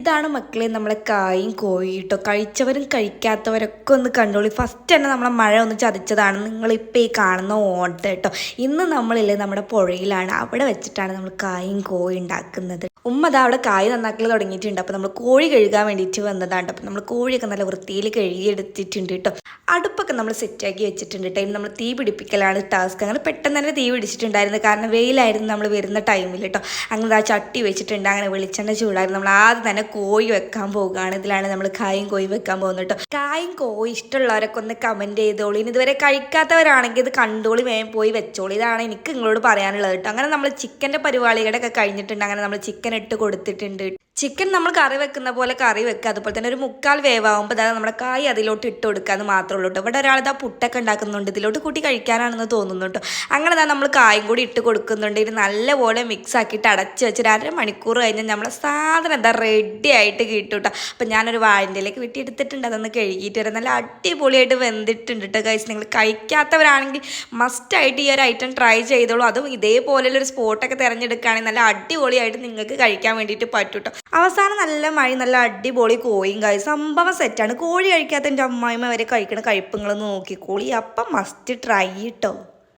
ഇതാണ് മക്കളെ നമ്മളെ കായും കോഴിയും കേട്ടോ. കഴിച്ചവരും കഴിക്കാത്തവരൊക്കെ ഒന്ന് കണ്ടോളി. ഫസ്റ്റ് തന്നെ നമ്മളെ മഴ ഒന്ന് ചതിച്ചതാണ് നിങ്ങളിപ്പോൾ ഈ കാണുന്ന ഓട്ടം കേട്ടോ. ഇന്ന് നമ്മളില്ലേ നമ്മുടെ പുഴയിലാണ്, അവിടെ വെച്ചിട്ടാണ് നമ്മൾ കായും കോഴി ഉണ്ടാക്കുന്നത്. ഉമ്മ ദാ അവിടെ കായ് നന്നാക്കൽ തുടങ്ങിയിട്ടുണ്ട്. അപ്പോൾ നമ്മൾ കോഴി കഴുകാൻ വേണ്ടിയിട്ട് വന്നതാണ്. അപ്പോൾ നമ്മൾ കോഴിയൊക്കെ നല്ല വൃത്തിയിൽ കഴുകിയെടുത്തിട്ടുണ്ട് കേട്ടോ. അടുപ്പൊക്കെ നമ്മൾ സെറ്റാക്കി വെച്ചിട്ടുണ്ട് കേട്ടോ. ഇനി നമ്മൾ തീ പിടിപ്പിക്കലാണ് ടാസ്ക്. അങ്ങനെ പെട്ടെന്ന് തന്നെ തീ പിടിച്ചിട്ടുണ്ടായിരുന്നു, കാരണം വെയിലായിരുന്നു നമ്മൾ വരുന്ന ടൈമിൽ കേട്ടോ. അങ്ങനെ ആ ചട്ടി വെച്ചിട്ടുണ്ട്, അങ്ങനെ വെളിച്ചെണ്ണ ചൂടായിരുന്നു. നമ്മൾ ആദ്യം തന്നെ കോഴി വെക്കാൻ പോകുകയാണ്. ഇതിലാണ് നമ്മൾ കായും കോഴി വെക്കാൻ പോകുന്നത് കേട്ടോ. കായും കോഴി ഇഷ്ടമുള്ളവരൊക്കെ ഒന്ന് കമൻറ്റ് ചെയ്തോളി. ഇനി ഇതുവരെ കഴിക്കാത്തവരാണെങ്കിൽ ഇത് കണ്ടോളി, വേഗം പോയി വെച്ചോളി. ഇതാണ് എനിക്ക് നിങ്ങളോട് പറയാനുള്ളത് കേട്ടോ. അങ്ങനെ നമ്മൾ ചിക്കൻ്റെ പരിപാടികളൊക്കെ കഴിഞ്ഞിട്ടുണ്ട്. അങ്ങനെ നമ്മൾ ചിക്കൻ ഇട്ട് കൊടുത്തിട്ടുണ്ട്. ചിക്കൻ നമ്മൾ കറി വെക്കുന്ന പോലെ കറി വെക്കുക, അതുപോലെ തന്നെ ഒരു മുക്കാൽ വേവാകുമ്പോൾ അതായത് നമ്മുടെ കായ് അതിലോട്ട് ഇട്ട് കൊടുക്കുക എന്ന് മാത്രമേ ഉള്ളൂ കേട്ടോ. ഇവിടെ ഒരാളിതാ പുട്ടൊക്കെ ഉണ്ടാക്കുന്നുണ്ട്, ഇതിലോട്ട് കൂട്ടി കഴിക്കാനാണെന്ന് തോന്നുന്നു കേട്ടോ. അങ്ങനെ നമ്മൾ കായും കൂടി ഇട്ട് കൊടുക്കുന്നുണ്ട്. ഇത് നല്ലപോലെ മിക്സ് ആക്കിയിട്ട് അടച്ച് വെച്ചിട്ട് 1/2 മണിക്കൂർ കഴിഞ്ഞാൽ നമ്മളെ സാധനം എന്താ റെഡി ആയിട്ട് കിട്ടും കേട്ടോ. അപ്പം ഞാനൊരു വാഴൻ്റെയിലേക്ക് വെട്ടി എടുത്തിട്ടുണ്ട്, അതൊന്ന് കഴുകിയിട്ട് വരാം. നല്ല അടിപൊളിയായിട്ട് വെന്തിട്ടുണ്ട് കേട്ടോ ഗൈസ്. നിങ്ങൾ കഴിക്കാത്തവരാണെങ്കിൽ മസ്റ്റായിട്ട് ഈ ഒരു ഐറ്റം ട്രൈ ചെയ്തോളൂ. അതും ഇതേപോലെയുള്ളൊരു സ്പോട്ടൊക്കെ തിരഞ്ഞെടുക്കുകയാണെങ്കിൽ നല്ല അടിപൊളിയായിട്ട് നിങ്ങൾക്ക് കഴിക്കാൻ വേണ്ടിയിട്ട് പറ്റും കേട്ടോ. അവസാനം നല്ല മഴ, നല്ല അടിപൊളി കോഴിയും കായ്, സംഭവം സെറ്റാണ്. കോഴി കഴിക്കാത്ത എൻ്റെ അമ്മായിമ്മ വരെ കഴിക്കണ കഴിപ്പുങ്ങൾ നോക്കിക്കോളി. അപ്പം മസ്റ്റ് ട്രൈ കേട്ടോ.